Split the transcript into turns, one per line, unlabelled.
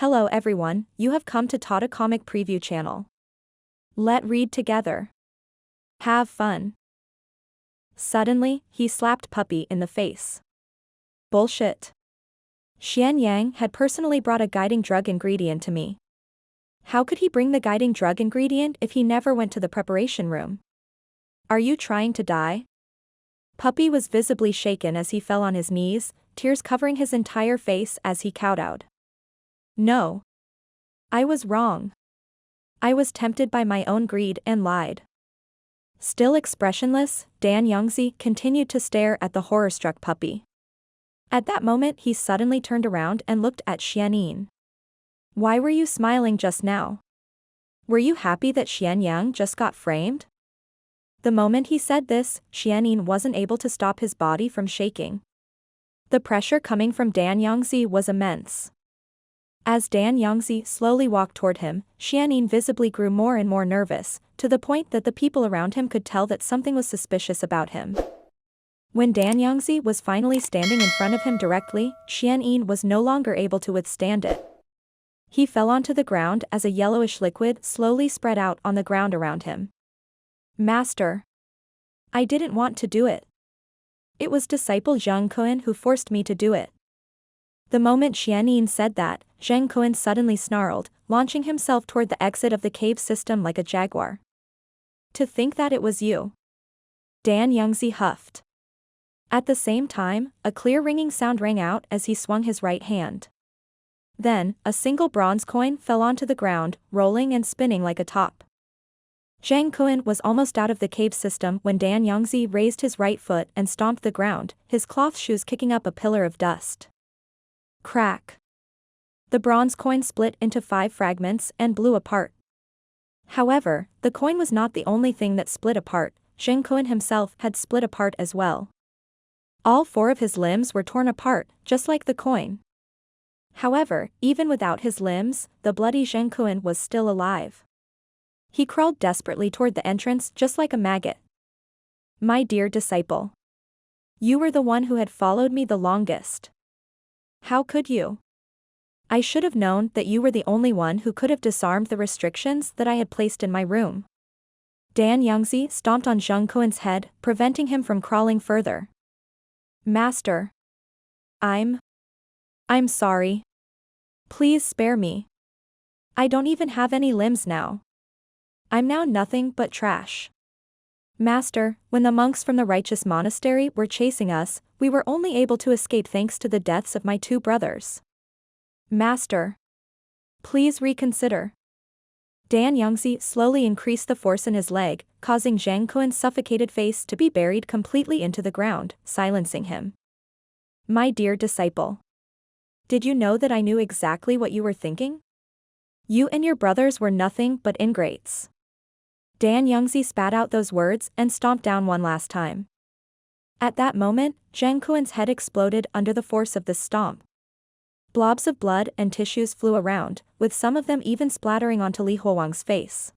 Hello everyone, you have come to Tata Comic Preview channel. Let read together. Have fun. Suddenly, he slapped Puppy in the face. Bullshit. Xian Yang had personally brought a guiding drug ingredient to me. How could he bring the guiding drug ingredient if he never went to the preparation room? Are you trying to die? Puppy was visibly shaken as he fell on his knees, tears covering his entire face as he kowtowed. No. I was wrong. I was tempted by my own greed and lied. Still expressionless, Dan Yongzi continued to stare at the horror-struck Puppy. At that moment he suddenly turned around and looked at Xianyin. Why were you smiling just now? Were you happy that Xian Yang just got framed? The moment he said this, Xianyin wasn't able to stop his body from shaking. The pressure coming from Dan Yongzi was immense. As Dan Yongzi slowly walked toward him, Xianyin visibly grew more and more nervous, to the point that the people around him could tell that something was suspicious about him. When Dan Yongzi was finally standing in front of him directly, Xianyin was no longer able to withstand it. He fell onto the ground as a yellowish liquid slowly spread out on the ground around him. Master. I didn't want to do it. It was disciple Zheng Kuan who forced me to do it. The moment Xianyin said that, Zheng Kuan suddenly snarled, launching himself toward the exit of the cave system like a jaguar. To think that it was you. Dan Yongzi huffed. At the same time, a clear ringing sound rang out as he swung his right hand. Then, a single bronze coin fell onto the ground, rolling and spinning like a top. Zheng Kuan was almost out of the cave system when Dan Yongzi raised his right foot and stomped the ground, his cloth shoes kicking up a pillar of dust. Crack. The bronze coin split into 5 fragments and blew apart. However, the coin was not the only thing that split apart. Zheng Kuan himself had split apart as well. All 4 of his limbs were torn apart, just like the coin. However, even without his limbs, the bloody Zheng Kuan was still alive. He crawled desperately toward the entrance just like a maggot. My dear disciple. You were the one who had followed me the longest. How could you? I should have known that you were the only one who could have disarmed the restrictions that I had placed in my room. Dan Yongzi stomped on Zheng Kuan's head, preventing him from crawling further. Master. I'm sorry. Please spare me. I don't even have any limbs now. I'm now nothing but trash. Master, when the monks from the righteous monastery were chasing us, we were only able to escape thanks to the deaths of my 2 brothers. Master. Please reconsider. Dan Yongzi slowly increased the force in his leg, causing Zheng Kuan's suffocated face to be buried completely into the ground, silencing him. My dear disciple. Did you know that I knew exactly what you were thinking? You and your brothers were nothing but ingrates. Dan Yongzi spat out those words and stomped down one last time. At that moment, Zheng Kuan's head exploded under the force of this stomp. Blobs of blood and tissues flew around, with some of them even splattering onto Li Huowang's face.